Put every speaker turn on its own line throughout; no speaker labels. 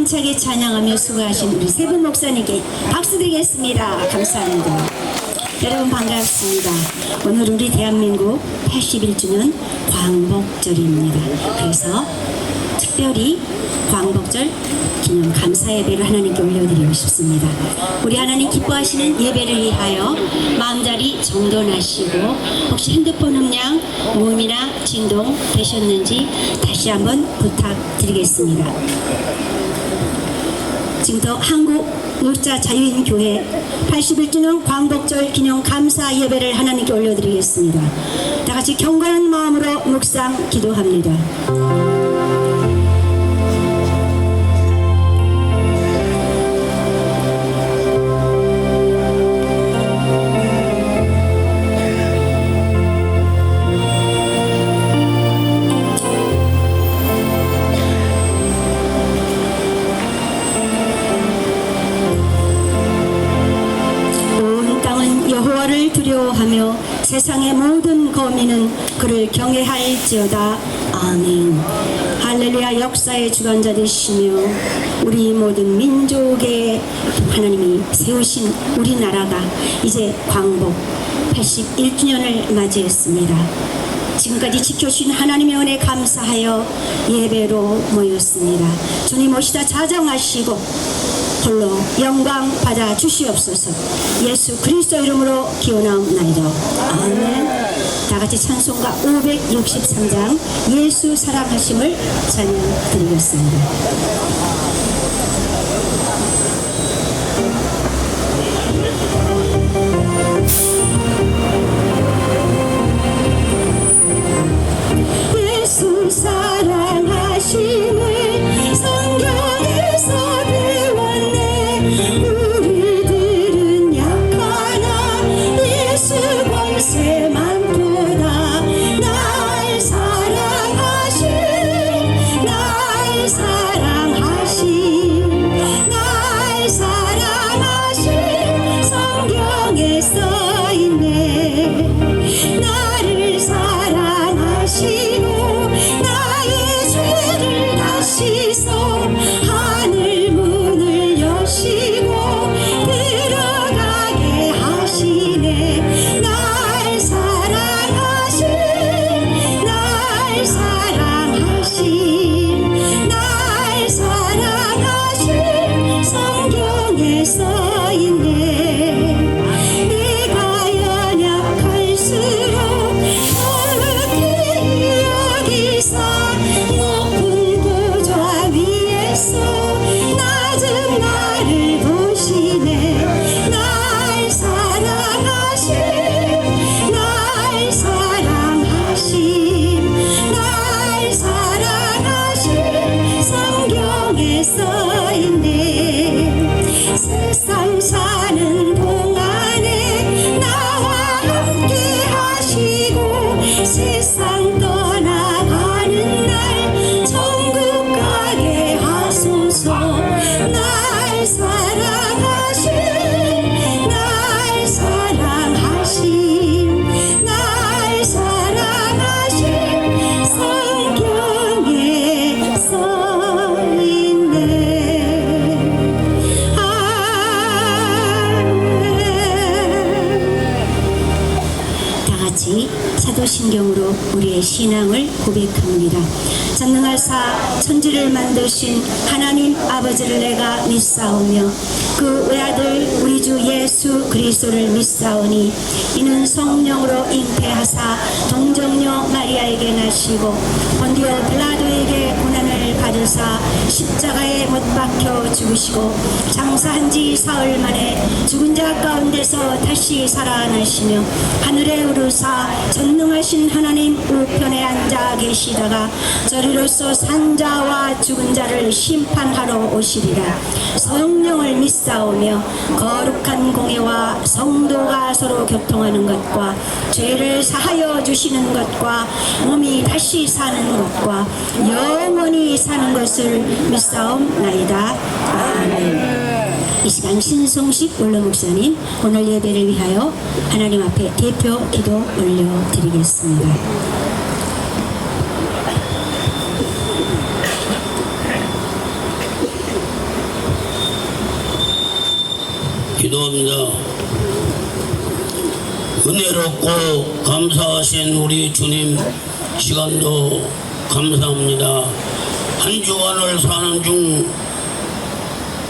힘차게 찬양하며 수고하신 우리 세 분 목사님께 박수 드리겠습니다. 감사합니다. 여러분 반갑습니다. 오늘 우리 대한민국 81주년 광복절입니다. 그래서 특별히 광복절 기념 감사 예배를 하나님께 올려드리고 싶습니다. 우리 하나님 기뻐하시는 예배를 위하여 마음자리 정돈하시고 혹시 핸드폰 음량 모음이나 진동 되셨는지 다시 한번 부탁드리겠습니다. 지금부터 한국노자자유인교회 81주년 광복절 기념 감사 예배를 하나님께 올려드리겠습니다. 다같이 경건한 마음으로 묵상 기도합니다. 두려워하며 세상의 모든 거민은 그를 경외할지어다. 아멘. 할렐루야. 역사의 주관자 되시며 우리 모든 민족의 하나님이 세우신 우리나라가 이제 광복 81주년을 맞이했습니다. 지금까지 지켜주신 하나님의 은혜 감사하여 예배로 모였습니다. 주님 오시다 자정하시고 홀로 영광 받아 주시옵소서. 예수 그리스도 이름으로 기원하옵나이다. 아멘. 다같이 찬송가 563장 예수 사랑하심을 찬양드리겠습니다. 예수 사랑하심을 성경에서 우리들은 약하나 예수 권세 많도다. 날 사랑하신 날 사랑하신 날 사랑하신 성경에 써있네. 나를 사랑하시고 나의 죄를 다 씻어 하늘 문을 여시고 들어가게 하시네. 날 사랑하신 날 사랑하신 날 사랑하신 성경에 써있네. 내가 연약할수록 어렵게 여기사 높은 보좌 위에서 낮은 나를 보시네. 날 사랑하신 날 사랑하신 날 사랑하신 성경에 써있네. 세상 사는 동안에 나와 함께 하시고 세상 떠나가는 날 천국 가게 하소서. 날 사랑하신 날 사랑하신 날 사랑하신 성경에 써있네. 다같이 사도신경으로 우리의 신앙을 고백합니다. 전능하사 천지를 만드신 하나님 아버지를 내가 믿사오며 그 외아들 우리 주 예수 그리스도를 믿사오니 이는 성령으로 잉태하사 동정녀 마리아에게 나시고 본디오 빌라도에게 고난을 받으사 십자가에 못 박혀 죽으시고 장사한 지 사흘 만에 죽은 자 가운데서 다시 살아나시며 하늘에 오르사 전능하신 하나님 우편에 앉아 계시다가 저리로서 산 자와 죽은 자를 심판하러 오시리라. 성령을 믿사오며 거룩한 공회와 성도가 서로 교통하는 것과 죄를 사하여 주시는 것과 몸이 다시 사는 것과 영원히 사는 것을 믿사옵나이다. 아멘. 이 시간 신성식 원로 목사님 오늘 예배를 위하여 하나님 앞에 대표 기도 올려드리겠습니다.
기도합니다. 은혜롭고 감사하신 우리 주님, 시간도 감사합니다. 한 주간을 사는 중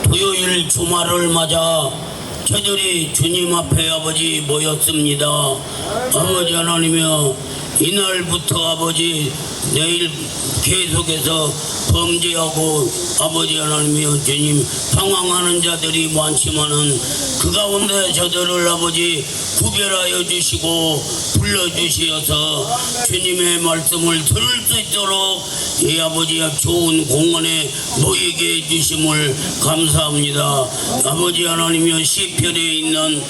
토요일 주말을 맞아 저들이 주님 앞에 아버지 모였습니다. 아버지 하나님이여, 이날부터 아버지 내일 계속해서 범죄하고 아버지 하나님이여 주님 방황하는 자들이 많지만은 그 가운데 저들을 아버지 구별하여 주시고 불러주시어서 주님의 말씀을 들을 수 있도록 이 아버지 좋은 공원에 모이게 해주심을 감사합니다. 아버지 하나님이여, 시편에 있는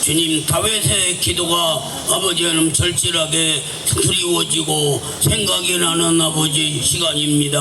주님 다윗의 기도가 아버지 하나님 절실하게 그리워지고 생각이 나는 아버지 시간입니다.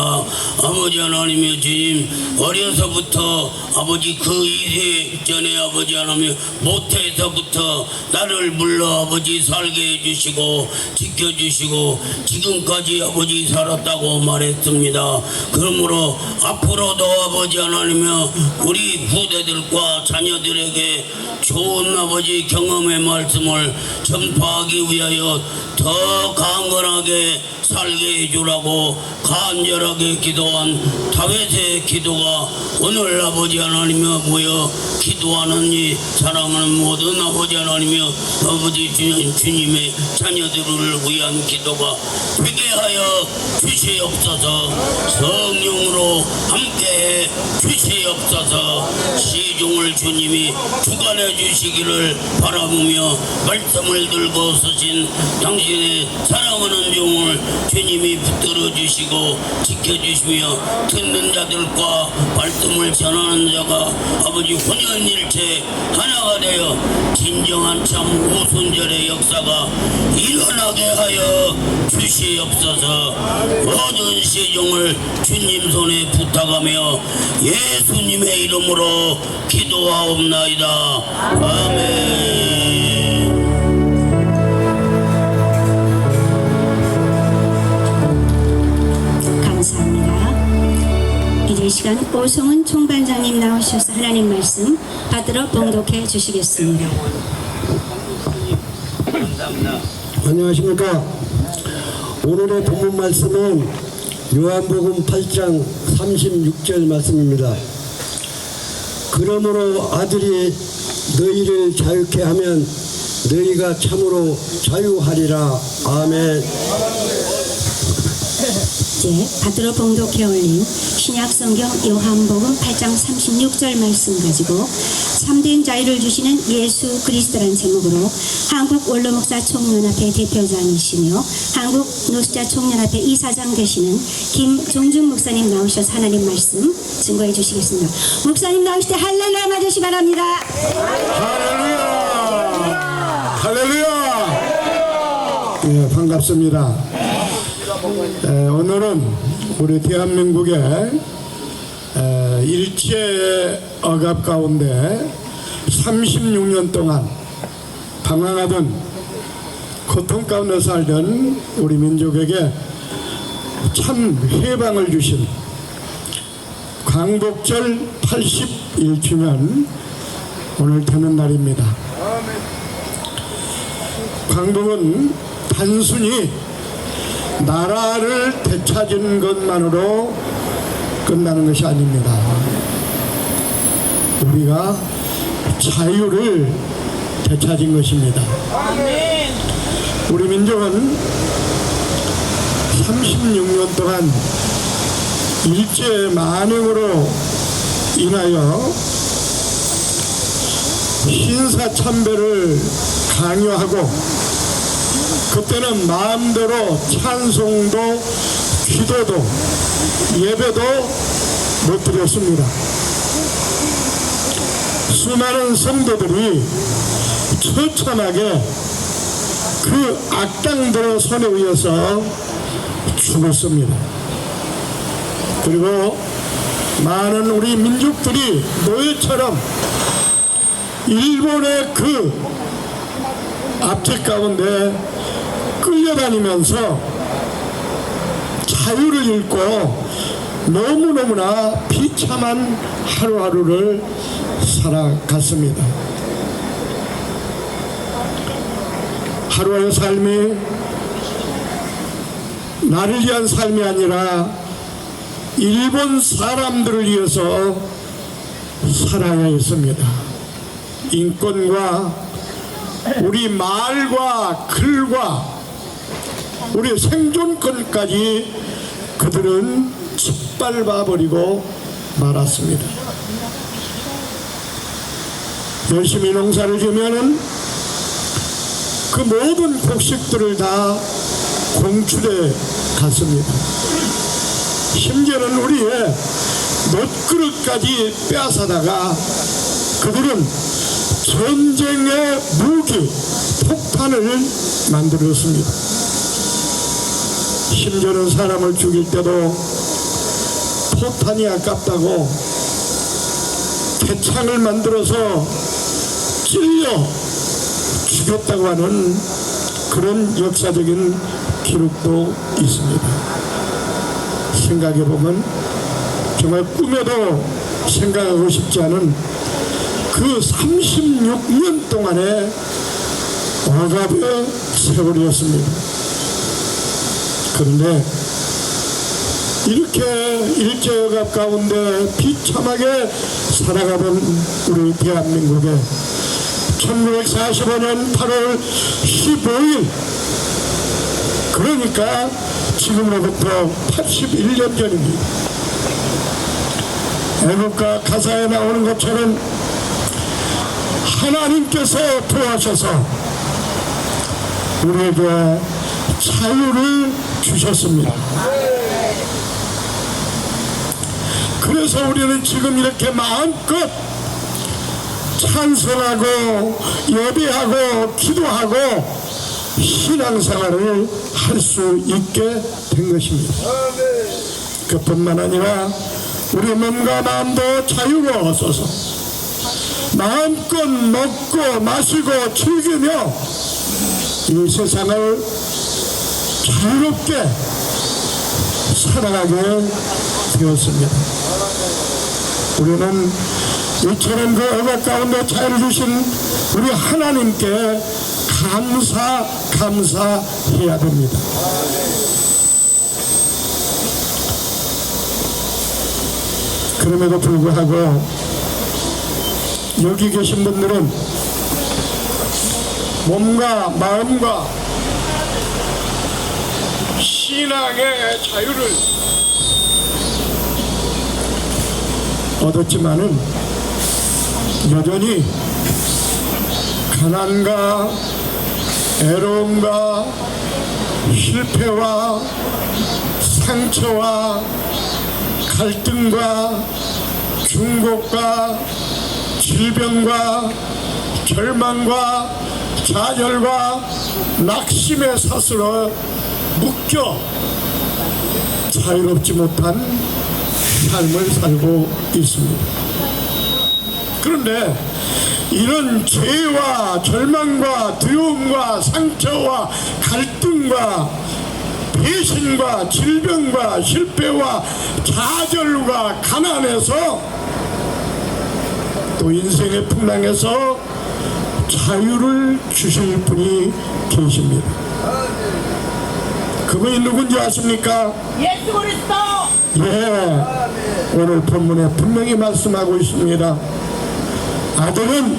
아버지 하나님의 주님, 어려서부터 아버지 그 이세 전에 아버지 하나님 모태에서부터 나를 불러 아버지 살게 해주시고 지켜주시고 지금까지 아버지 살았다고 말했습니다. 그러므로 앞으로도 아버지 하나님의 우리 후대들과 자녀들에게 좋은 아버지 경험의 말씀을 전파하기 위하여 더 강건하게 살게 해주라고 간절하게 기도한 다윗의 기도가 오늘 아버지 하나님여 모여 기도하는 이 사랑하는 모든 아버지 하나님여 아버지 주님의 자녀들을 위한 기도가 되게 하여 주시옵소서. 성령으로 함께해 주시옵소서. 시중을 주님이 주관해 주시기를 바라보며 말씀을 들고 서신 당신의 사랑하는 종을 주님이 붙들어 주시고 지켜주시며 듣는 자들과 말씀을 전하는 자가 아버지 혼연일체 하나가 되어 진정한 참 오순절의 역사가 일어나게 하여 주시옵소서. 모든 시종을 주님 손에 부탁하며 예수님의 이름으로 기도하옵나이다. 아멘.
이제 시간 오성은 총반장님 나오셔서 하나님 말씀 받들어 봉독해 주시겠습니다.
안녕하십니까. 오늘의 본문 말씀은 요한복음 8장 36절 말씀입니다. 그러므로 아들이 너희를 자유케 하면 너희가 참으로 자유하리라. 아멘.
이제 받들어 봉독해 올린 신약성경 요한복음 8장 36절 말씀 가지고 참된 자유를 주시는 예수 그리스도라는 제목으로 한국 원로목사 총연합회 대표장이시며 한국 노숙자 총연합회 이사장 되시는 김종준 목사님 나오셔서 하나님 말씀 증거해 주시겠습니다. 목사님 나오실 때 할렐루야 맞으시 바랍니다.
할렐루야! 할렐루야! 예, 반갑습니다. 오늘은 우리 대한민국의 일제 억압 가운데 36년 동안 방황하던 고통 가운데 살던 우리 민족에게 참 해방을 주신 광복절 81주년 오늘 되는 날입니다. 광복은 단순히 나라를 되찾은 것만으로 끝나는 것이 아닙니다. 우리가 자유를 되찾은 것입니다. 우리 민족은 36년 동안 일제 만행으로 인하여 신사참배를 강요하고 그때는 마음대로 찬송도 기도도 예배도 못 드렸습니다. 수많은 성도들이 처참하게 그 악당들의 손에 의해서 죽었습니다. 그리고 많은 우리 민족들이 노예처럼 일본의 그 압제 가운데 끌려다니면서 자유를 잃고 너무너무나 비참한 하루하루를 살아갔습니다. 하루의 삶이 나를 위한 삶이 아니라 일본 사람들을 위해서 살아야 했습니다. 인권과 우리 말과 글과 우리 생존권까지 그들은 짓밟아 버리고 말았습니다. 열심히 농사를 지으면은 그 모든 곡식들을 다 공출해 갔습니다. 심지어는 우리의 놋그릇까지 빼앗아다가 그들은 전쟁의 무기, 폭탄을 만들었습니다. 심지어는 사람을 죽일 때도 포탄이 아깝다고 태창을 만들어서 찔려 죽였다고 하는 그런 역사적인 기록도 있습니다. 생각해보면 정말 꿈에도 생각하고 싶지 않은 그 36년 동안의 억압의 세월이었습니다. 그런데 이렇게 일제억압 가운데 비참하게 살아가던 우리 대한민국에 1945년 8월 15일, 그러니까 지금으로부터 81년 전입니다. 애국가 가사에 나오는 것처럼 하나님께서 도와셔서 우리에게 자유를 주셨습니다. 그래서 우리는 지금 이렇게 마음껏 찬송하고 예배하고 기도하고 신앙생활을 할 수 있게 된 것입니다. 그뿐만 아니라 우리 몸과 마음도 자유로워져서 마음껏 먹고 마시고 즐기며 이 세상을 자유롭게 살아가게 되었습니다. 우리는 이처럼 그 억압 가운데 자유를 주신 우리 하나님께 감사해야 됩니다. 그럼에도 불구하고 여기 계신 분들은 몸과 마음과 신앙의 자유를 얻었지만은 여전히 가난과 애로움과 실패와 상처와 갈등과 중곡과 질병과 절망과 좌절과 낙심의 사슬에 묶여 자유롭지 못한 삶을 살고 있습니다. 그런데 이런 죄와 절망과 두려움과 상처와 갈등과 배신과 질병과 실패와 좌절과 가난에서 또 인생의 풍랑에서 자유를 주실 분이 계십니다. 그분이 누군지 아십니까?
예수 그리스도.
예, 오늘 본문에 분명히 말씀하고 있습니다. 아들은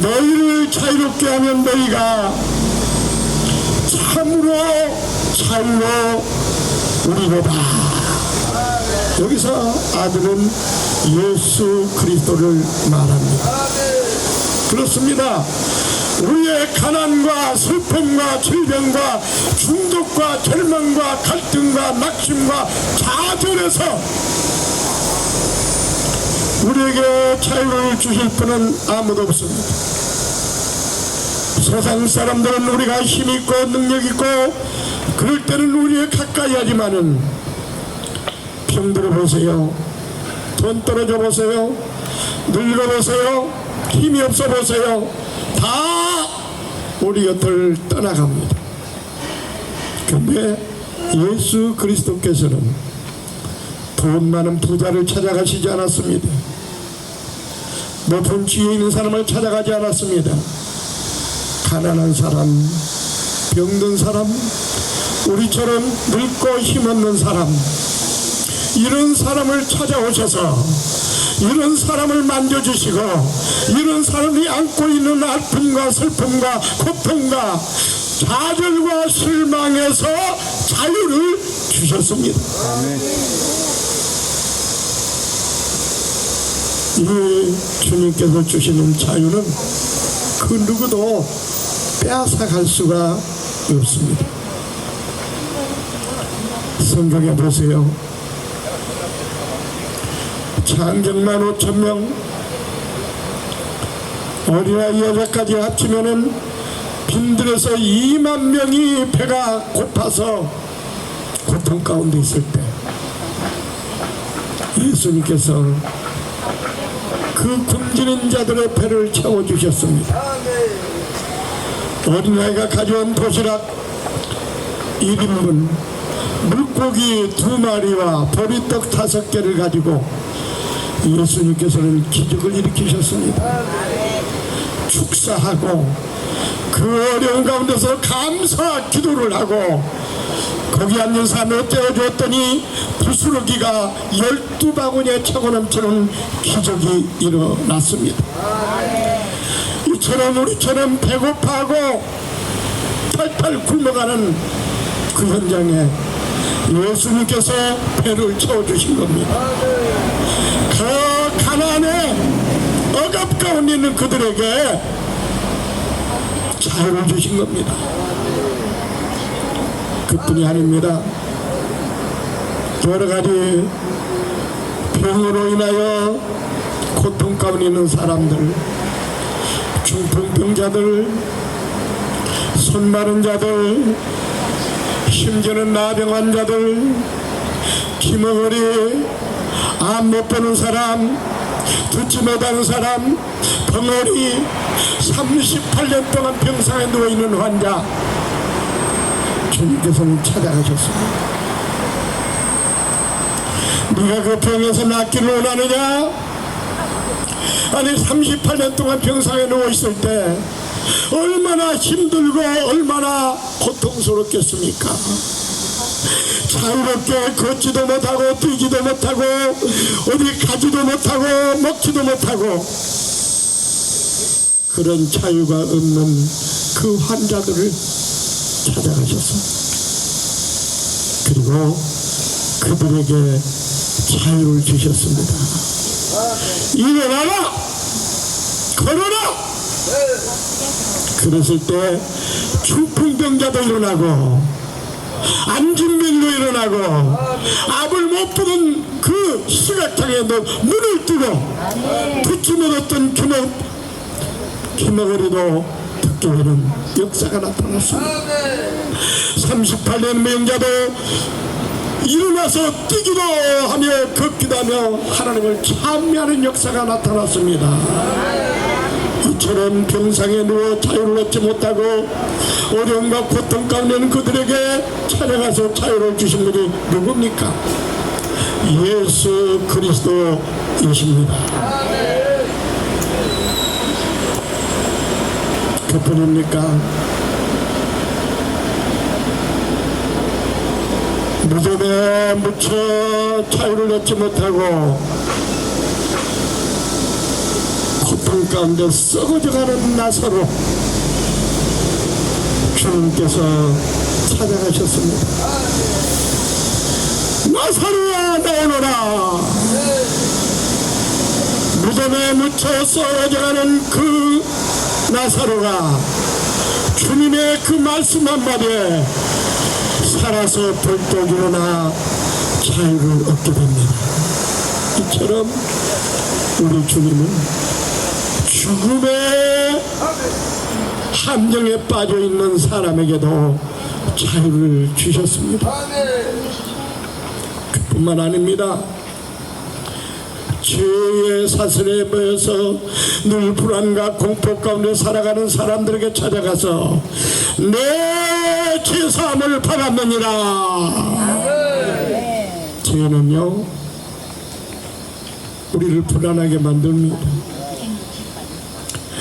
너희를 자유롭게 하면 너희가 참으로 자유로 우리로다. 여기서 아들은 예수 그리스도를 말합니다. 그렇습니다. 우리의 가난과 슬픔과 질병과 중독과 절망과 갈등과 낙심과 좌절에서 우리에게 자유를 주실 분은 아무도 없습니다. 세상 사람들은 우리가 힘 있고 능력 있고 그럴 때는 우리에 가까이 하지만은 병들어 보세요, 돈 떨어져 보세요, 늙어 보세요, 힘이 없어 보세요, 다 우리 곁을 떠나갑니다. 그런데 예수 그리스도께서는 돈 많은 부자를 찾아가시지 않았습니다. 높은 지위에 있는 사람을 찾아가지 않았습니다. 가난한 사람, 병든 사람, 우리처럼 늙고 힘없는 사람, 이런 사람을 찾아오셔서 이런 사람을 만져주시고 이런 사람이 안고 있는 아픔과 슬픔과 고통과 좌절과 실망에서 자유를 주셨습니다. 이 주님께서 주시는 자유는 그 누구도 빼앗아갈 수가 없습니다. 성경에 보세요. 장정만 5,000명, 어린아이 여자까지 합치면은 빈들에서 2만 명이 배가 고파서 고통 가운데 있을 때 예수님께서 그 굶주린 자들의 배를 채워주셨습니다. 어린아이가 가져온 도시락 1인분, 물고기 2마리와 보리떡 5개를 가지고 예수님께서는 기적을 일으키셨습니다. 축사하고 그 어려운 가운데서 감사 기도를 하고 거기 앉는 사람을 떼어주었더니 부스러기가 12바구니에 차고 넘치는 기적이 일어났습니다. 이처럼 우리처럼 배고파하고 탈탈 굶어가는 그 현장에 예수님께서 배를 채워주신 겁니다. 그 가난에 억압 가운데 있는 그들에게 자유를 주신 겁니다. 그뿐이 아닙니다. 여러 가지 병으로 인하여 고통 가운데 있는 사람들, 중풍병자들, 손 마른 자들, 심지어는 나병 환자들, 기머거리, 암 못 보는 사람, 듣지 못하는 사람, 벙어리, 38년 동안 병상에 누워있는 환자, 주님께서는 찾아가셨습니다. 네가 그 병에서 낫기를 원하느냐? 아니 38년 동안 병상에 누워있을 때 얼마나 힘들고 얼마나 고통스럽겠습니까? 자유롭게 걷지도 못하고 뛰지도 못하고 어디 가지도 못하고 먹지도 못하고 그런 자유가 없는 그 환자들을 찾아가셨습니다. 그리고 그들에게 자유를 주셨습니다. 일어나라! 걸어라! 그랬을 때 중풍병자도 일어나고 안진병도 일어나고 앞을 못 보던 그 시각장애도 눈을 뜨고 듣지 못했던 기머거리도 듣게 되는 역사가 나타났습니다. 38년 명자도 일어나서 뛰기도 하며 걷기도 하며 하나님을 찬미하는 역사가 나타났습니다. 이처럼 병상에 누워 자유를 얻지 못하고 어려움과 고통 가운데 있는 그들에게 찾아가서 자유를 주신 분이 누굽니까? 예수 그리스도이십니다. 그뿐입니까? 무덤에 묻혀 자유를 얻지 못하고 고통 가운데 썩어져가는 나사로 주님께서 찾아가셨습니다. 나사로야 나오너라. 무덤에 묻혀 썩어져가는 그 나사로가 주님의 그 말씀 한마디에 살아서 벌떡 일어나 자유를 얻게 됩니다. 이처럼 우리 주님은 죽음의 함정에 빠져있는 사람에게도 자유를 주셨습니다. 그뿐만 아닙니다. 죄의 사슬에 모여서 늘 불안과 공포 가운데 살아가는 사람들에게 찾아가서 내 죄사함을 받았느니라. 죄는요 우리를 불안하게 만듭니다.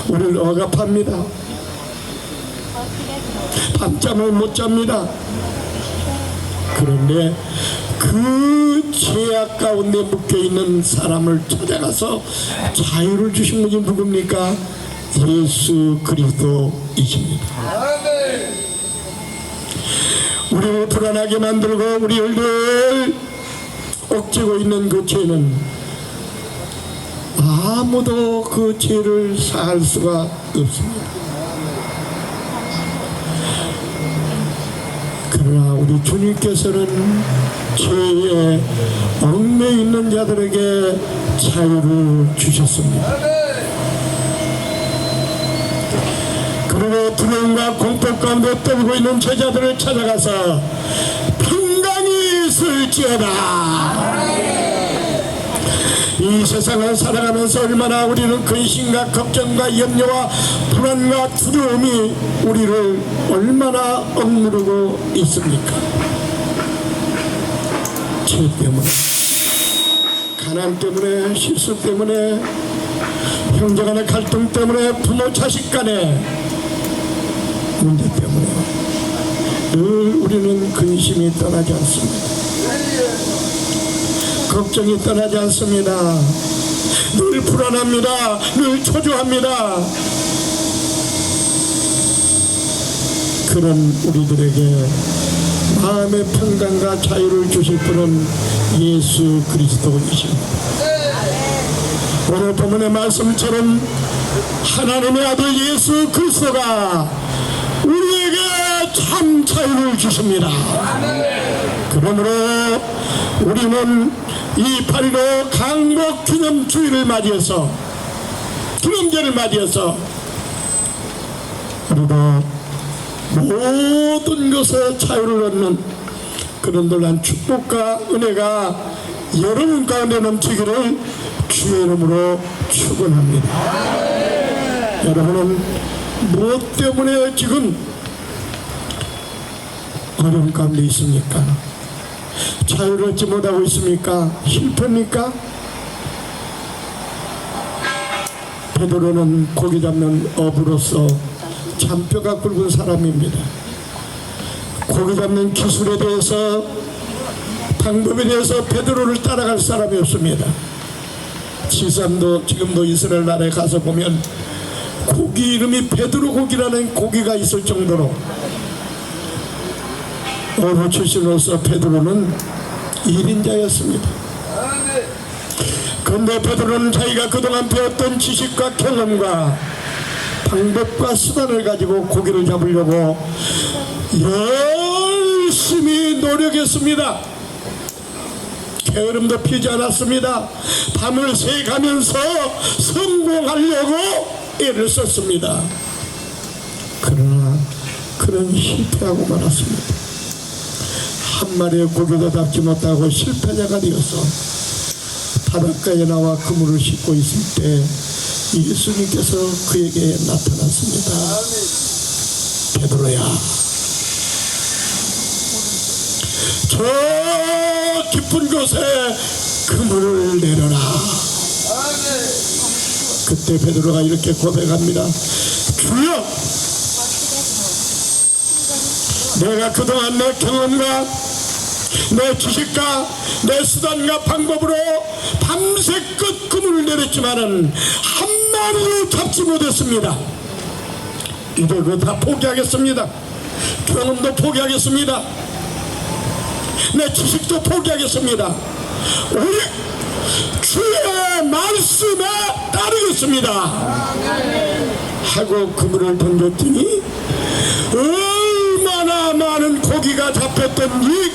우리를 억압합니다. 밤잠을 못 잡니다. 그런데 그 죄악 가운데 묶여있는 사람을 찾아가서 자유를 주신 분이 누굽니까? 예수 그리스도이십니다. 우리를 불안하게 만들고 우리를 늘 억지고 있는 그 죄는 아무도 그 죄를 사할 수가 없습니다. 그러나 우리 주님께서는 죄에 얽매여 있는 자들에게 자유를 주셨습니다. 그리고 두려움과 공포 가운데 떨고 있는 제자들을 찾아가서 평강이 있을지어다. 이 세상을 살아가면서 얼마나 우리는 근심과 걱정과 염려와 불안과 두려움이 우리를 얼마나 억누르고 있습니까? 죄 때문에, 가난 때문에, 실수 때문에, 형제간의 갈등 때문에, 부모 자식 간의 문제 때문에 늘 우리는 근심이 떠나지 않습니다. 걱정이 떠나지 않습니다. 늘 불안합니다. 늘 초조합니다. 그런 우리들에게 마음의 평강과 자유를 주실 분은 예수 그리스도이십니다. 오늘 본문의 말씀처럼 하나님의 아들 예수 그리스도가 우리에게 참 자유를 주십니다. 그러므로 우리는 이 8.15 강복 기념주의를 맞이해서, 기념제를 맞이해서 우리도 모든 것에 자유를 얻는 그런 놀란 축복과 은혜가 여러분 가운데 넘치기를 주의 이름으로 축원합니다. 여러분은 무엇 때문에 지금 어려움 가운데 있습니까? 자유를 얻지 못하고 있습니까? 실패입니까? 베드로는 고기 잡는 어부로서 잔뼈가 굵은 사람입니다. 고기 잡는 기술에 대해서, 방법에 대해서 베드로를 따라갈 사람이 없습니다. 지금도 이스라엘 나라에 가서 보면 고기 이름이 베드로 고기라는 고기가 있을 정도로 어부 출신으로서 베드로는 1인자였습니다. 그런데 베드로는 자기가 그동안 배웠던 지식과 경험과 방법과 수단을 가지고 고기를 잡으려고 열심히 노력했습니다. 게으름도 피지 않았습니다. 밤을 새가면서 성공하려고 애를 썼습니다. 그러나 그는 실패하고 말았습니다. 한 마리의 고기도 잡지 못하고 실패자가 되어서 바닷가에 나와 그물을 싣고 있을 때 예수님께서 그에게 나타났습니다. 베드로야, 저 깊은 곳에 그물을 내려라. 그때 베드로가 이렇게 고백합니다. 주여, 내가 그동안 내 경험과 내 지식과 내 수단과 방법으로 밤새껏 그물을 내렸지만은 한 마리도 잡지 못했습니다. 이제 그거 다 포기하겠습니다. 경험도 포기하겠습니다. 내 지식도 포기하겠습니다. 오직 주의 말씀에 따르겠습니다. 하고 그물을 던졌더니 얼마나 많은 고기가 잡혔던 이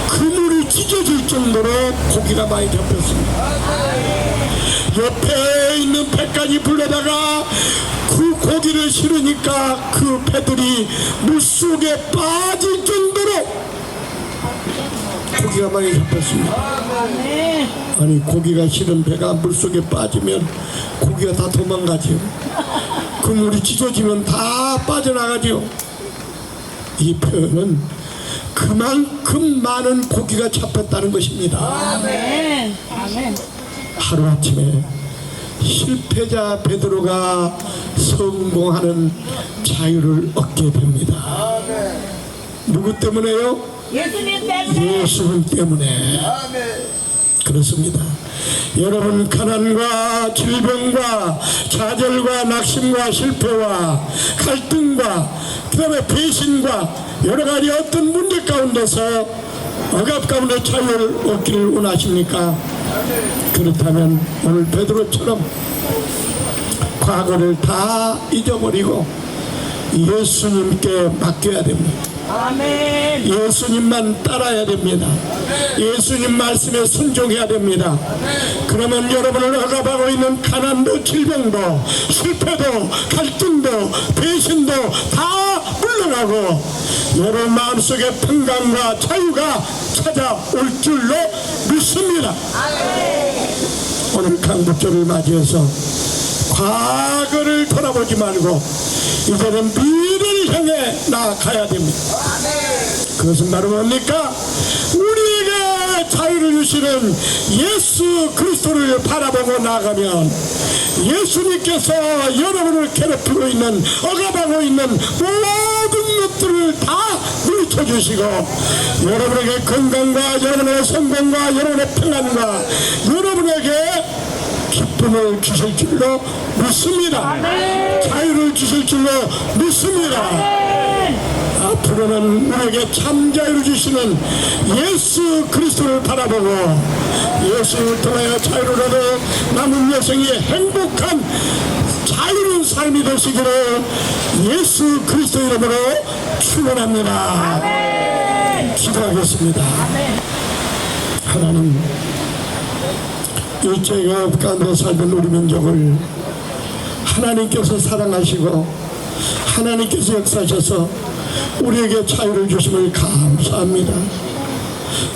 그물이 찢어질 정도로 고기가 많이 잡혔습니다. 옆에 있는 배까지 불러다가 그 고기를 실으니까 그 배들이 물속에 빠질 정도로 고기가 많이 잡혔습니다. 아니, 고기가 실은 배가 물속에 빠지면 고기가 다 도망가죠. 그물이 찢어지면 다 빠져나가죠. 이 표현은 그만큼 많은 고기가 잡혔다는 것입니다.
아멘. 아멘.
하루아침에 실패자 베드로가 성공하는 자유를 얻게 됩니다. 누구 때문에요?
예수님 때문에.
예수님 때문에. 그렇습니다. 여러분, 가난과 질병과 좌절과 낙심과 실패와 갈등과 그 다음에 배신과 여러 가지 어떤 문제 가운데서 억압 가운데 자유를 얻기를 원하십니까? 그렇다면 오늘 베드로처럼 과거를 다 잊어버리고 예수님께 맡겨야 됩니다.
아멘.
예수님만 따라야 됩니다. 예수님 말씀에 순종해야 됩니다. 그러면 여러분을 억압하고 있는 가난도 질병도 실패도 갈등도 배신도 다 물러가고 여러분 마음속에 평강과 자유가 찾아올 줄로 믿습니다. 오늘 강복절을 맞이해서 과거를 돌아보지 말고 이제는 미래를 향해 나아가야 됩니다. 그것은 바로 뭡니까? 우리에게 자유를 주시는 예수 그리스도를 바라보고 나가면 예수님께서 여러분을 괴롭히고 있는 억압하고 있는 모든 것들을 다 물리쳐 주시고 여러분에게 건강과 여러분의 성공과 여러분의 평안과 여러분에게 기쁨을 주실 줄로 믿습니다. 자유를 주실 줄로 믿습니다. 앞으로는 우리에게 참 자유를 주시는 예수 그리스도를 바라보고 예수를 통하여 자유를 얻어 남은 여생이 행복한 자유로운 삶이 되시기를 예수 그리스도 이름으로 축원합니다. 기도하겠습니다. 하나님, 이 죄악 가운데 살던 우리 민족을 하나님께서 사랑하시고 하나님께서 역사하셔서 우리에게 자유를 주심을 감사합니다.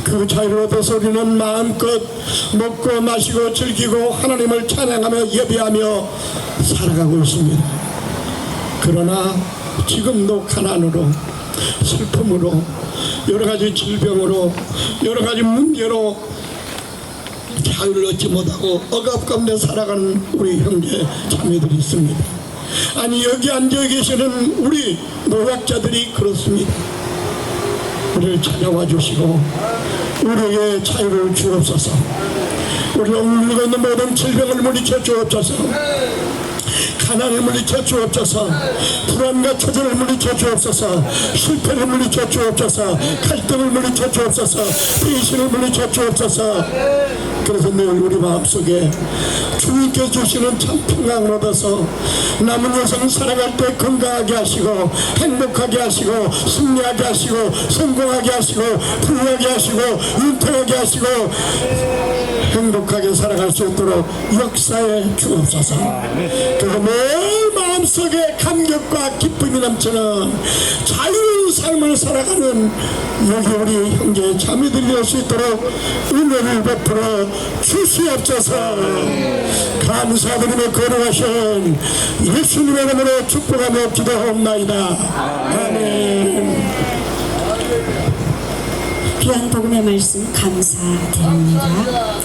그 자유를 얻어서 우리는 마음껏 먹고 마시고 즐기고 하나님을 찬양하며 예배하며 살아가고 있습니다. 그러나 지금도 가난으로 슬픔으로 여러 가지 질병으로 여러 가지 문제로 자유를 얻지 못하고 억압 가운데 살아가는 우리 형제 자매들이 있습니다. 아니, 여기 앉아 계시는 우리 노약자들이 그렇습니다. 우리를 찾아와 주시고 우리에게 자유를 주옵소서. 우리를 억누르고 있는 모든 질병을 물리쳐 주옵소서. 가난을 물리쳐 주옵소서. 불안과 초조를 물리쳐 주옵소서. 실패를 물리쳐 주옵소서. 갈등을 물리쳐 주옵소서. 배신을 물리쳐 주옵소서. 그래서 늘 우리 마음속에 주님께 주시는 참 평강을 얻어서 남은 여생 살아갈 때 건강하게 하시고 행복하게 하시고 승리하게 하시고 성공하게 하시고 부유하게 하시고 윤택하게 하시고 행복하게 살아갈 수 있도록 역사해 주옵소서. 그리고 늘 마음속에 감격과 기쁨이 넘치는 자유로운 삶을 살아가는 여기 우리 형제 자매들이 될 수 있도록 은혜를 베풀어 주시옵소서. 감사드리며 거룩하신 예수님의 이름으로 축복하며 기도하옵나이다. 아멘.
귀한 복음의 말씀 감사드립니다.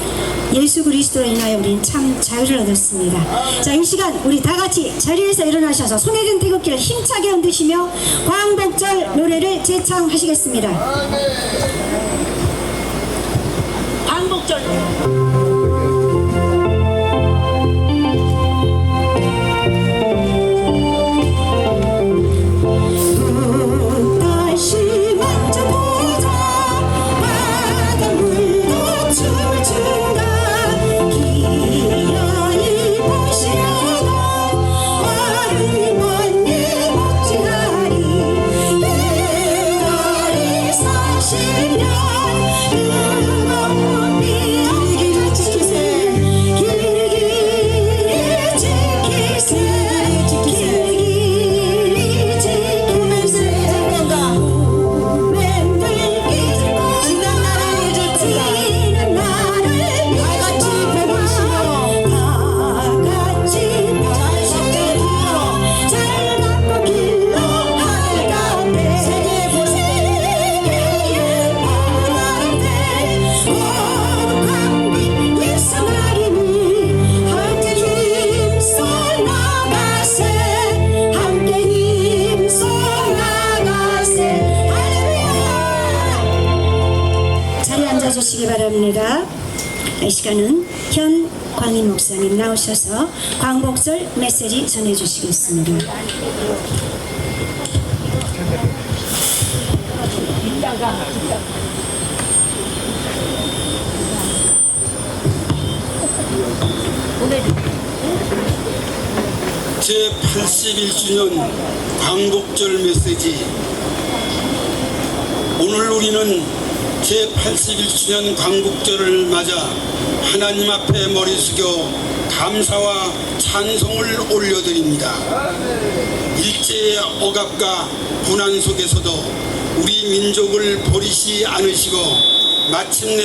예수 그리스도로 인하여 우리는 참 자유를 얻었습니다. 자, 이 시간 우리 다 같이 자리에서 일어나셔서 손에 든 태극기를 힘차게 흔드시며 광복절 노래를 재창하시겠습니다.
광복절.
다시 먼저 보자 바닷물도 춤을 춘다 기어이 보시려고 마을 먼길 목지하리 이달이 40년 뜨거운 빛 이 시간은 현 광인 목사님 나오셔서 광복절 메시지 전해주시겠습니다.
제81주년 광복절 메시지. 오늘 우리는 제81주년 광복절을 맞아 하나님 앞에 머리 숙여 감사와 찬송을 올려드립니다. 일제의 억압과 고난 속에서도 우리 민족을 버리시 않으시고 마침내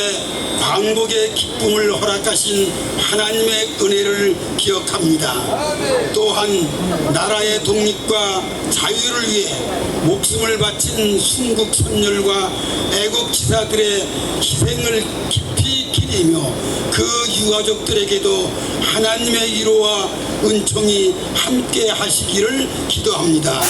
광복의 기쁨을 허락하신 하나님의 은혜를 기억합니다. 또한 나라의 독립과 자유를 위해 목숨을 바친 순국 선열과 애국지사들의 희생을 깊이 기리며 그 유가족들에게도 하나님의 위로와 은총이 함께 하시기를 기도합니다.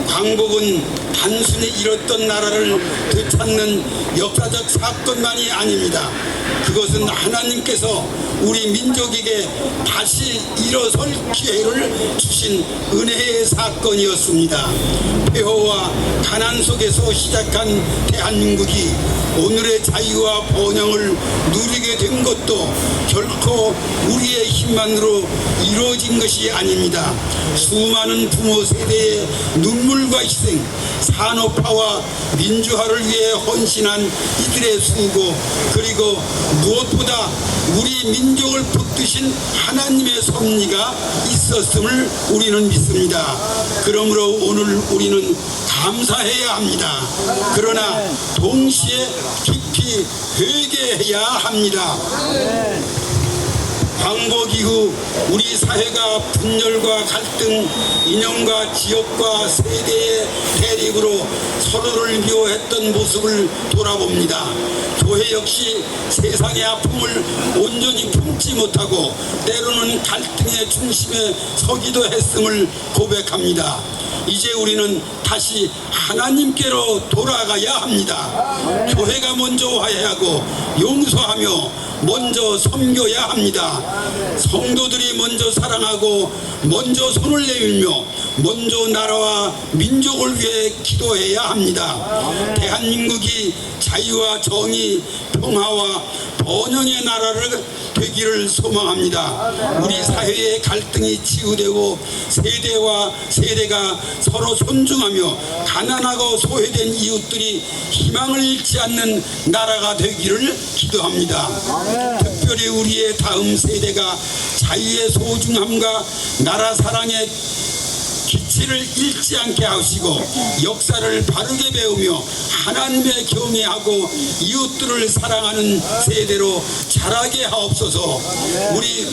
광복은 단순히 잃었던 나라를 되찾는 역사적 사건만이 아닙니다. 그것은 하나님께서 우리 민족에게 다시 일어설 기회를 주신 은혜의 사건이었습니다. 폐허와 가난 속에서 시작한 대한민국이 오늘의 자유와 번영을 누리게 된 것도 결코 우리의 힘만으로 이루어진 것이 아닙니다. 수많은 부모 세대의 눈물과 희생, 산업화와 민주화를 위해 헌신한 이들의 수고, 그리고 무엇보다 우리 민족을 붙드신 하나님의 섭리가 있었음을 우리는 믿습니다. 그러므로 오늘 우리는 감사해야 합니다. 그러나 동시에 깊이 회개해야 합니다. 광복 이후 우리 사회가 분열과 갈등, 이념과 지역과 세대의 대립으로 서로를 미워했던 모습을 돌아봅니다. 교회 역시 세상의 아픔을 온전히 품지 못하고 때로는 갈등의 중심에 서기도 했음을 고백합니다. 이제 우리는 다시 하나님께로 돌아가야 합니다. 교회가 먼저 화해하고 용서하며 먼저 섬겨야 합니다. 성도들이 먼저 사랑하고 먼저 손을 내밀며 먼저 나라와 민족을 위해 기도해야 합니다. 대한민국이 자유와 정의, 평화와 번영의 나라를 되기를 소망합니다. 우리 사회의 갈등이 치유되고 세대와 세대가 서로 존중하며 가난하고 소외된 이웃들이 희망을 잃지 않는 나라가 되기를 기도합니다. 특별히 우리의 다음 세대가 자유의 소중함과 나라 사랑의 기치를 잃지 않게 하시고 역사를 바르게 배우며 하나님의 경외하고 이웃들을 사랑하는 세대로 자라게 하옵소서. 우리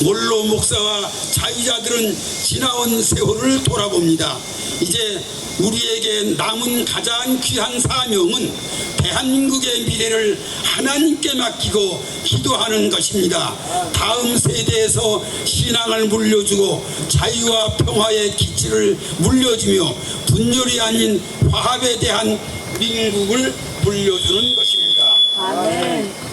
원로 목사와 자유자들은 지나온 세월을 돌아봅니다. 이제 우리에게 남은 가장 귀한 사명은 대한민국의 미래를 하나님께 맡기고 기도하는 것입니다. 다음 세대에서 신앙을 물려주고 자유와 평화의 기치를 물려주며 분열이 아닌 화합에 대한 민국을 물려주는 것입니다.
아멘.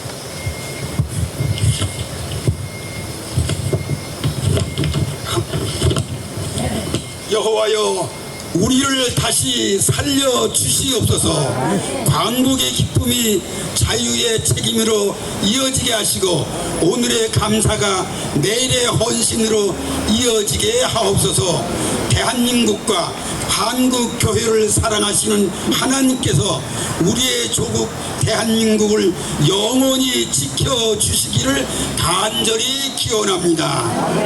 여호와여, 우리를 다시 살려주시옵소서. 광복의 기쁨이 자유의 책임으로 이어지게 하시고 오늘의 감사가 내일의 헌신으로 이어지게 하옵소서. 대한민국과 한국 교회를 사랑하시는 하나님께서 우리의 조국 대한민국을 영원히 지켜주시기를 간절히 기원합니다.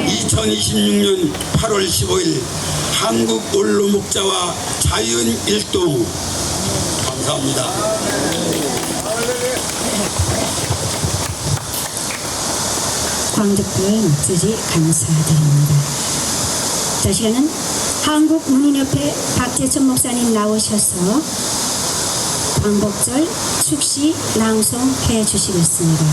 2026년 8월 15일 한국 원로 목자와 자유인 일동. 감사합니다.
광복절 메시지 감사드립니다. 자, 시간은 한국문인협회 박재천 목사님 나오셔서 광복절 축시 낭송해 주시겠습니다.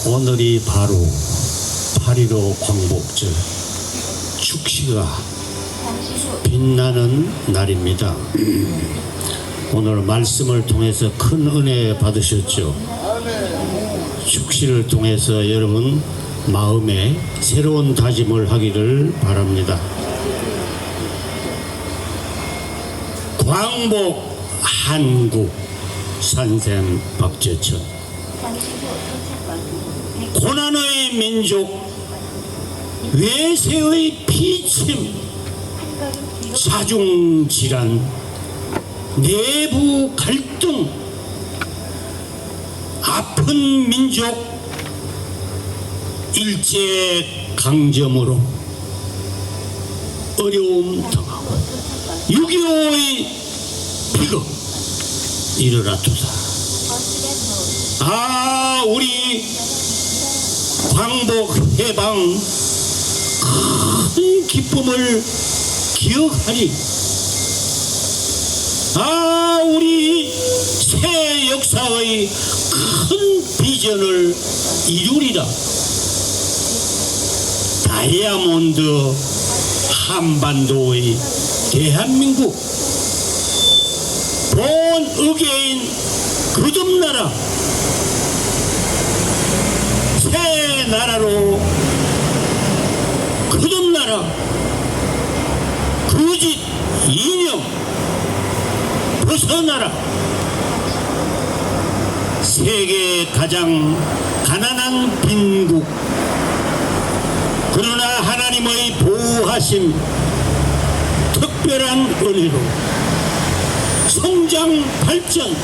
오늘이 바로 8.15 광복절 축시가 빛나는 날입니다. 오늘 말씀을 통해서 큰 은혜 받으셨죠. 축시를 통해서 여러분 마음에 새로운 다짐을 하기를 바랍니다. 광복 한국 산샘 박재천. 고난의 민족, 외세의 피침, 사중질환, 내부 갈등, 아픈 민족, 일제강점으로 어려움 당하고 6.25의 비극 일어나도다. 아, 우리 광복 해방 큰 기쁨을 기억하리. 아, 우리 새 역사의 큰 비전을 이루리라. 다이아몬드 한반도의 대한민국, 본 의계인 거듭나라. 새 나라로 거듭나라. 거짓 이념 벗어나라. 세계 가장 가난한 빈국, 그러나 하나님의 보호하심, 특별한 은혜로 성장 발전.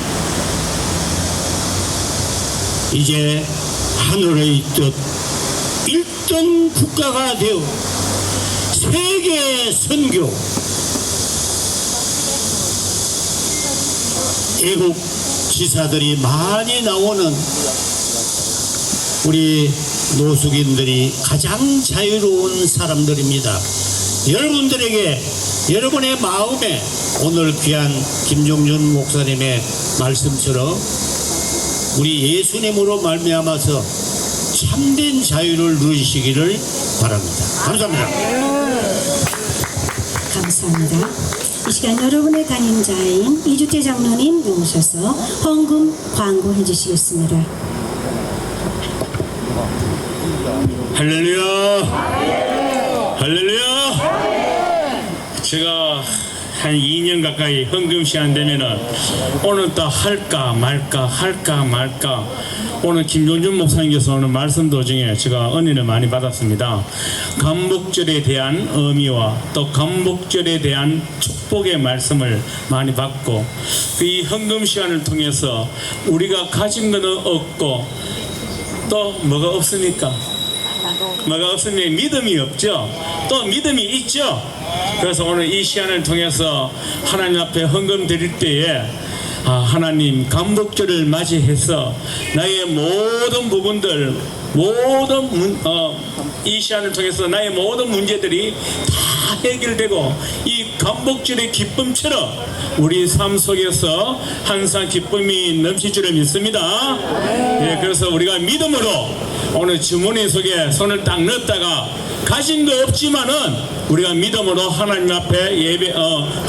이제 하늘의 뜻 1등 국가가 되어 세계 선교, 애국 지사들이 많이 나오는 우리 노숙인들이 가장 자유로운 사람들입니다. 여러분들에게, 여러분의 마음에 오늘 귀한 김종준 목사님의 말씀처럼 우리 예수님으로 말미암아서 참된 자유를 누리시기를 바랍니다. 감사합니다.
감사합니다. 이 시간 여러분의 담임자인 이주태 장로님 나오셔서 헌금 광고해 주시겠습니다.
할렐루야! 할렐루야! 제가 한 2년 가까이 헌금시 안 되면은 오늘 또 할까 말까 오늘 김종준 목사님께서 오늘 말씀 도중에 제가 은혜를 많이 받았습니다. 감복절에 대한 의미와 또 감복절에 대한 축복의 말씀을 많이 받고 이 헌금 시간을 통해서 우리가 가진 것은 없고 또 뭐가 없습니까? 뭐가 없으면 믿음이 없죠. 또 믿음이 있죠. 그래서 오늘 이 시간을 통해서 하나님 앞에 헌금 드릴 때에 하나님 감복절을 맞이해서 나의 모든 부분들, 이 시간을 통해서 나의 모든 문제들이 다 해결되고 이 감복절의 기쁨처럼 우리 삶 속에서 항상 기쁨이 넘칠 줄을 믿습니다. 예, 그래서 우리가 믿음으로 오늘 주머니 속에 손을 딱 넣었다가 가진 거 없지만은 우리가 믿음으로 하나님 앞에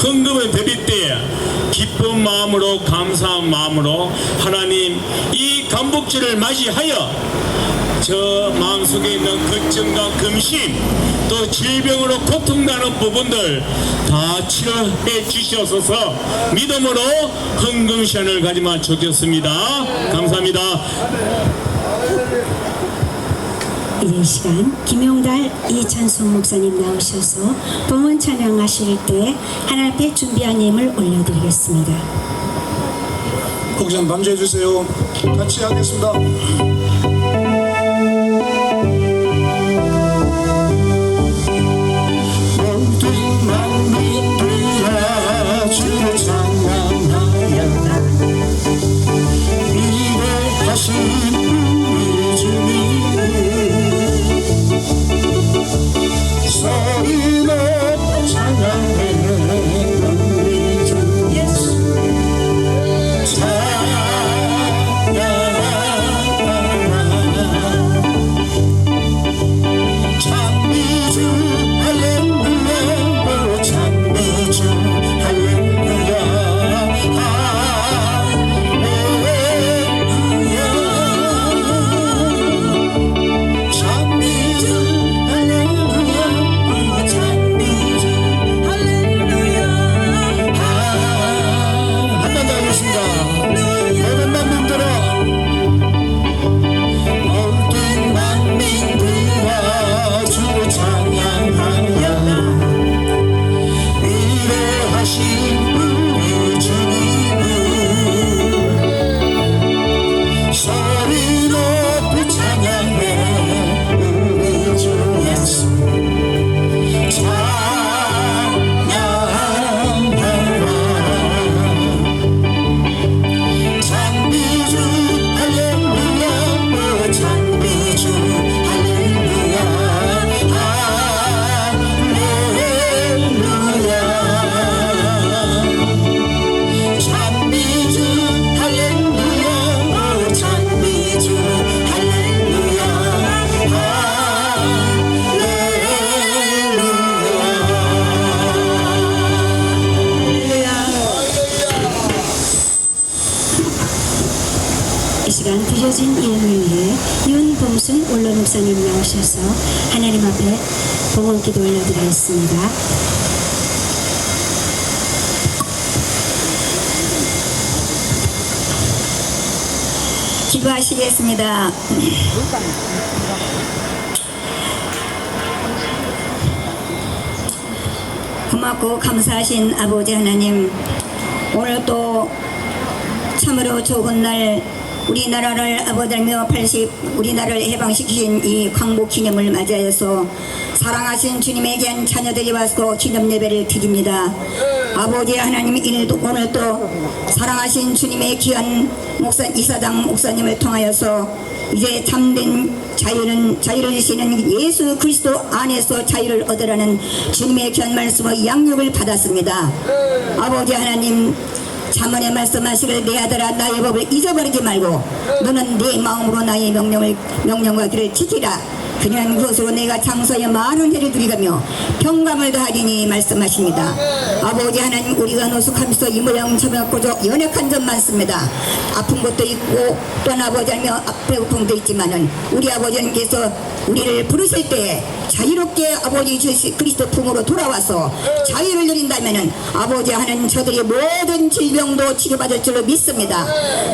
헌금을 드릴 때에 기쁜 마음으로, 감사한 마음으로 하나님 이 감복절을 맞이하여 저 마음속에 있는 걱정과 근심, 또 질병으로 고통나는 부분들 다 치료해 주시옵소서. 믿음으로 헌금 시간을 가지면 좋겠습니다. 감사합니다.
이 시간 김용달 이찬송 목사님 나오셔서 봉헌 찬양하실 때 하나님 앞에 준비한 예물 올려드리겠습니다.
곡 좀 반주해 주세요. 같이 하겠습니다. 모든 만민들아 주를 찬양하여 위대하신 우리 주님 소리 높여 찬양해 우리 주 예수 찬양하라
목사님 나오셔서 하나님 앞에 봉헌기도 올려드리겠습니다. 기도하시겠습니다. 고맙고 감사하신 아버지 하나님, 오늘 또 참으로 좋은 날 우리나라를 아버지며 우리나라를 해방시키신 이 광복 기념을 맞이하여서 사랑하신 주님에 대한 자녀들이 와서 기념 예배를 드립니다. 아버지 하나님, 오늘 또 사랑하신 주님의 귀한 이사장 목사님을 통하여서 이제 참된 자유를 주시는 예수 그리스도 안에서 자유를 얻으라는 주님의 귀한 말씀을 양육을 받았습니다. 아버지 하나님, 자문에 말씀하시길 내 아들아 나의 법을 잊어버리지 말고 너는 네 마음으로 나의 명령과 길을 지키라. 그냥 그것으로 내가 장소에 많은 해를 드리가며 평강을 더하리니 말씀하십니다. 아버지 하나님, 우리가 노숙하면서 이 모양 저모양 고조 연약한 점 많습니다. 아픈 것도 있고 또한 아버지 하나님 배고픔도 있지만은 우리 아버지님께서 우리를 부르실 때에 자유롭게 아버지 주시 그리스도 품으로 돌아와서 자유를 누린다면은 아버지 하나님 저들이 모든 질병도 치료받을 줄로 믿습니다.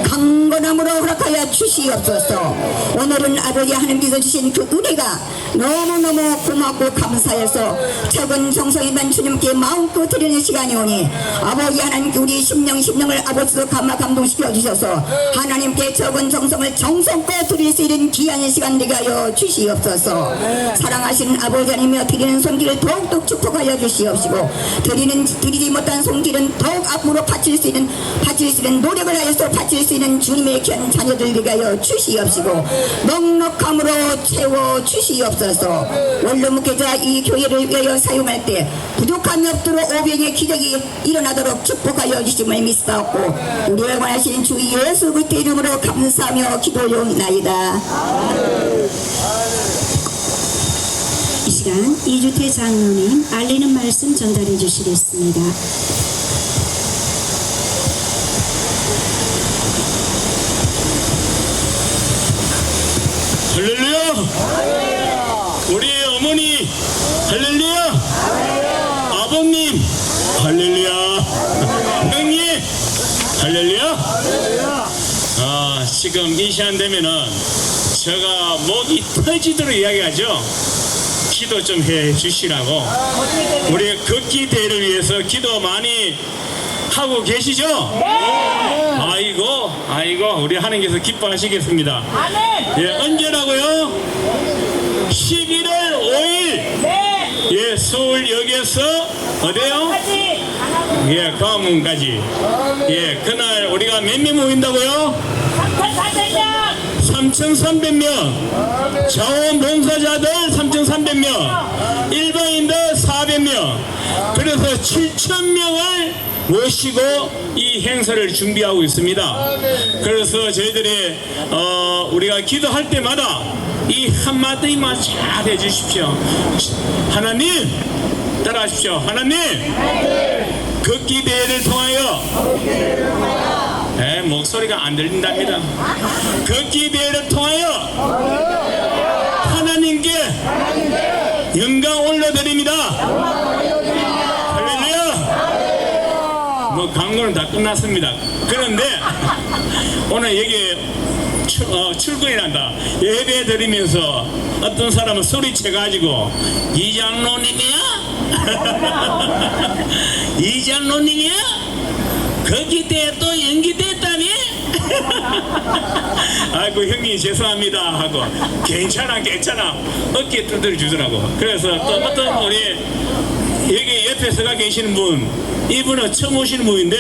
강건함으로 허락하여 주시옵소서. 오늘은 아버지 하나님께서 주신 그 은혜가 너무너무 고맙고 감사해서 적은 정성이만 주님께 마음껏 드리는 시간이 오니 아버지 하나님 우리 심령을 아버지도 감동시켜 주셔서 하나님께 적은 정성을 정성껏 드릴 수 있는 귀한 시간 되게 하여 주시옵소서. 사랑하시는 아버지 하나님이여 드리는 손길을 더욱더 축복하여 주시옵시고 드리지 못한 손길은 더욱 앞으로 바칠 수 있는 노력을 하여서 바칠 수 있는 주님의 귀한 자녀들 되게 하여 주시옵시고 넉넉함으로 채워 주시옵소서. 원로목회자 이 교회를 위하여 사용할 때 부족함이 없도록 오병의 기적이 일어나도록 축복하여 주심을 믿사옵고 우리를 원하시는 주 예수 그리스도의 이름으로 감사하며 기도하옵나이다. 이 시간 이주태 장로님 알리는 말씀 전달해 주시겠습니다.
할렐루야! 우리 어머니 할렐루야! 아버님 할렐루야! 형님 할렐루야! 지금 이 시간 되면은 제가 목이 터지도록 이야기하죠. 기도 좀 해 주시라고. 우리 걷기 대회를 위해서 기도 많이 하고 계시죠? 아이고 우리 하나님께서 기뻐하시겠습니다. 예, 언제라고요? 11월 5일 예, 서울역에서 어디요? 예, 광화문까지. 예, 그날 우리가 몇 명 모인다고요? 3,300명. 자원봉사자들 3,300명. 일반인들 400명. 그래서 7,000명을 모시고 이 행사를 준비하고 있습니다. 그래서 저희들이 우리가 기도할 때마다 이 한마디만 잘 해주십시오. 하나님 따라하십시오. 하나님 걷기 대회를 통하여 목소리가 안 들린답니다. 걷기 대회를 통하여 하나님께 영광 올려드립니다. 할렐루야. 광고는 다 끝났습니다. 그런데 오늘 여기 출근이 난다. 예배 드리면서 어떤 사람은 소리쳐가지고 이 장로님이야? 이 장로님이야? 거기 때 또 연기됐다니? 아이고 형님 죄송합니다 하고 괜찮아 어깨 두드려 주더라고. 그래서 또 어떤 우리 여기 옆에 서가 계시는 분, 이분은 처음 오시는 분인데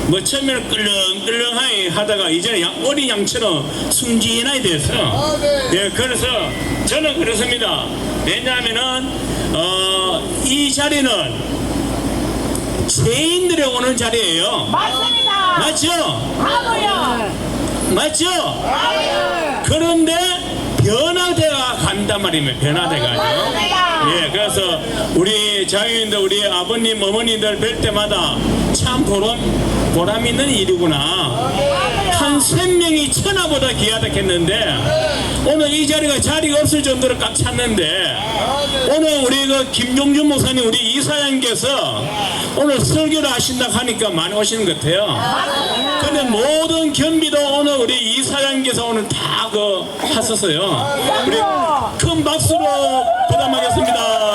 뭐 처음에는 끌렁끌렁하게 하다가 이제는 어린 양처럼 순진하게 됐어. 예, 그래서 저는 그렇습니다. 왜냐하면은 이 자리는 죄인들이 오는 자리예요.
맞습니다.
맞죠?
아버요.
맞죠? 그런데 변화돼가 간단 말이에요. 변화돼가지고. 예, 그래서 우리 자유인들, 우리 아버님, 어머니들 뵐 때마다 참 보람 있는 일이구나. 한 한 생명이 천하보다 귀하다 했는데 오늘 이 자리가 없을 정도로 꽉 찼는데 오늘 우리 그 김종준 목사님 우리 이사장께서 오늘 설교를 하신다 하니까 많이 오시는 것 같아요. 근데 모든 경비도 오늘 우리 이사장께서 오늘 다 하셨어요. 우리 큰 박수로 부담하겠습니다.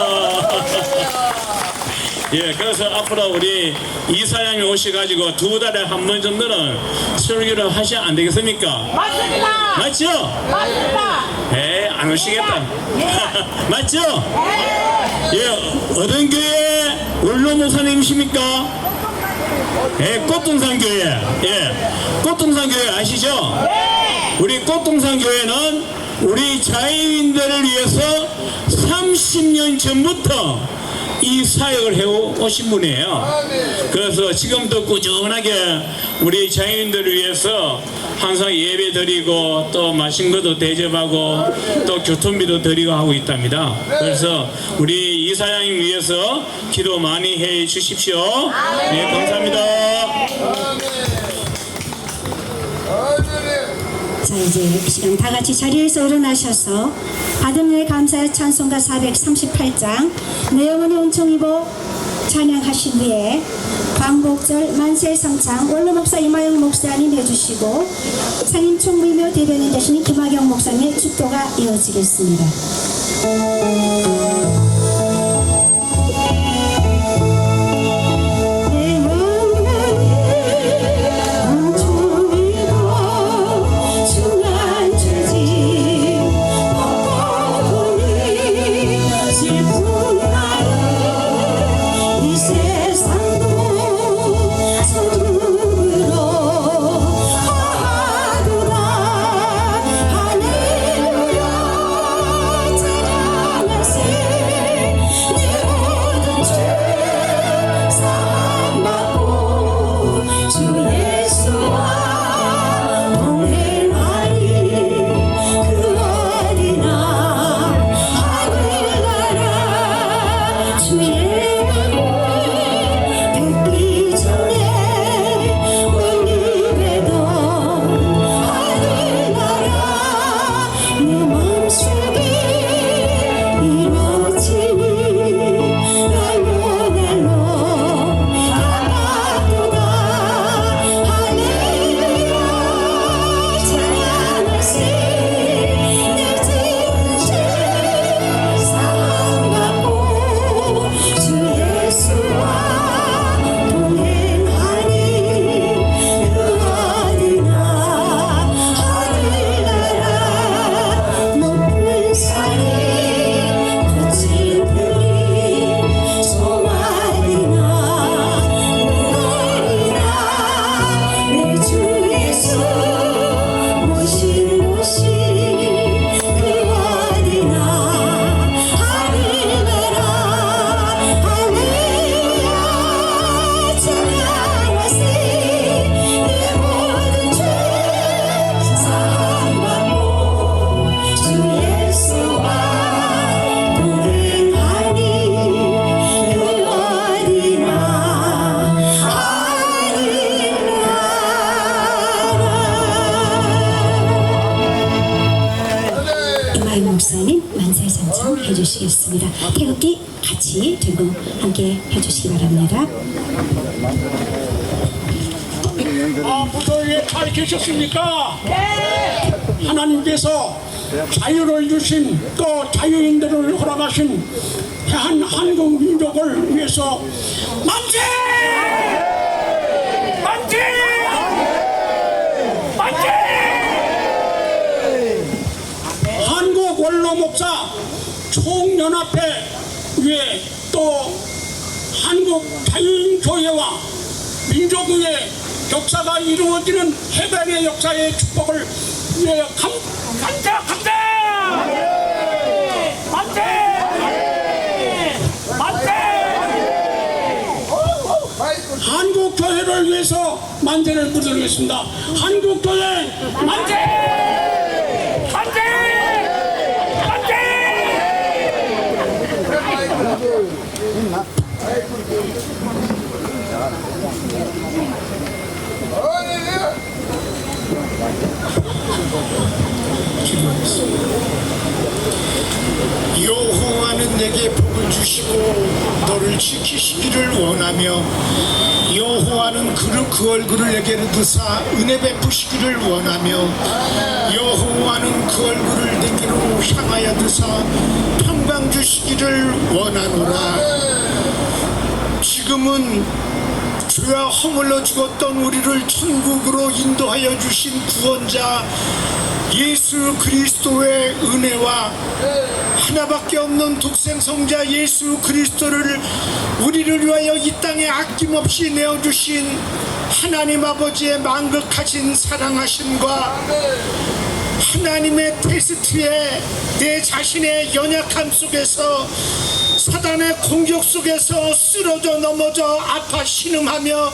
예, 그래서 앞으로 우리 이사장이 오셔가지고 2달에 한 번 정도는 설교를 하셔야 안 되겠습니까?
맞습니다.
맞죠?
맞습니다.
안 오시겠다. 맞죠? 예, 어떤 교회 원로 목사님이십니까? 예, 꽃동산 교회. 예, 꽃동산 교회 아시죠? 우리 꽃동산 교회는 우리 자유인들을 위해서 30년 전부터 이 사역을 해오신 분이에요. 그래서 지금도 꾸준하게 우리 자유인들을 위해서 항상 예배 드리고 또 맛있는 것도 대접하고 또 교통비도 드리고 하고 있답니다. 그래서 우리 이사장님 위해서 기도 많이 해 주십시오. 네, 감사합니다.
자, 이제 지금 다 같이 자리에서 일어나셔서 받은 감사의 찬송가 438장 내 영혼의 은총이고 찬양하신 후에 광복절 만세성창 원로 목사 이마영 목사님 해주시고 상임 총무이며 대변인 되시는 김학영 목사님의 축도가 이어지겠습니다. 해주시겠습니다. 태극기 같이 들고 함께 해주시기 바랍니다.
무더위에 잘 계셨습니까? 하나님께서 자유를 주신 또 자유인들을 허락하신 대한 한국 민족을 위해서 만세! 만세! 만세! 한국 원로 목사 총연합회 위에 또 한국 자유인 교회와 민족의 역사가 이루어지는 해방의 역사의 축복을 위하여 감사! 만세! 만세! 한국 교회를 위해서 만세를 부르겠습니다. 한국 교회 만세! 만세! 만세! 내게 복을 주시고 너를 지키시기를 원하며 여호와는 그 얼굴을 내게로 드사 은혜 베푸시기를 원하며 여호와는 그 얼굴을 내게로 향하여 드사 평강 주시기를 원하노라. 지금은 주야 허물러 죽었던 우리를 천국으로 인도하여 주신 구원자 예수 그리스도의 은혜와 하나밖에 없는 독생성자 예수 그리스도를 우리를 위하여 이 땅에 아낌없이 내어주신 하나님 아버지의 만극하신 사랑하심과 하나님의 테스트에 내 자신의 연약함 속에서 사단의 공격 속에서 쓰러져 넘어져 아파 신음하며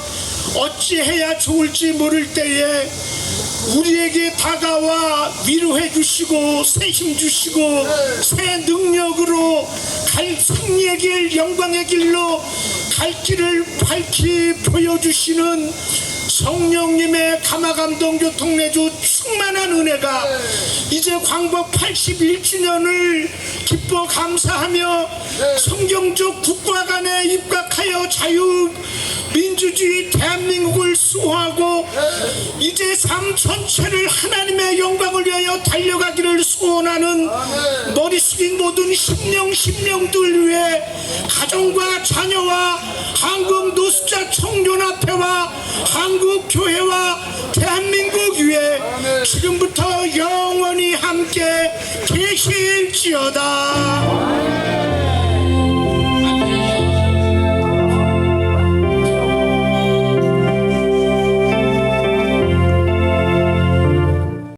어찌해야 좋을지 모를 때에 우리에게 다가와 위로해 주시고 새 힘 주시고 새 능력으로 갈 승리의 길 영광의 길로 갈 길을 밝히 보여주시는 성령님의 감화감동 교통내주 충만한 은혜가 이제 광복 81주년을 기뻐 감사하며 성경적 국가 간에 입각하여 자유민주주의 대한민국을 수호하고 이제 삶 전체를 하나님의 영광을 위하여 달려가기를 소원하는 머리 숙인 모든 심령들 위해 가정과 자녀와 한국 노숙자 청년합회와 한국 교회와 대한민국 위해 지금부터 영원히 함께 계실지어다.